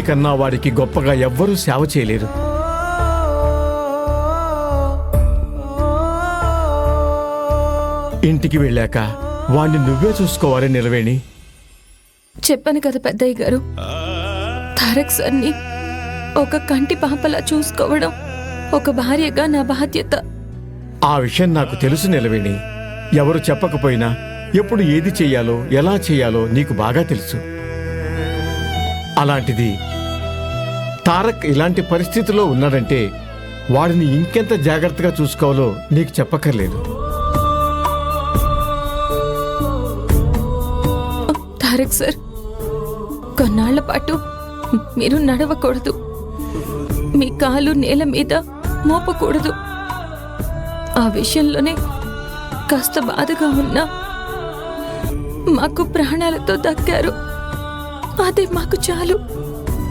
నీకన్నా వాడికి గొప్పగా ఎవ్వరూ సేవ చేయలేరు. ఇంటికి వెళ్ళాక వాణ్ణి నువ్వే చూసుకోవాలి నిలవేణి. చెప్పాను కదా పెద్దయ్య గారు, తారక్ సార్ని ఒక కంటి పాపలా చూసుకోవడం ఒక భార్యగా నా బాధ్యత. ఆ విషయం నాకు తెలుసు నిలవేణి. ఎవరు చెప్పకపోయినా ఎప్పుడు ఏది చెయ్యాలో ఎలా చెయ్యాలో నీకు బాగా తెలుసు. అలాంటిది తారక్ ఇలాంటి పరిస్థితిలో ఉన్నాడంటే వాడిని ఇంకెంత జాగ్రత్తగా చూసుకోవాలో నీకు చెప్పక్కర్లేదు. తారక్ సార్, కొన్నాళ్ల పాటు మీరు నడవకూడదు, మీ కాలు నేల మీద మోపకూడదు. ఆ విషయంలోనే కాస్త బాధగా ఉన్నా మాకు ప్రాణాలతో దక్కారు, అదే మాకు చాలు.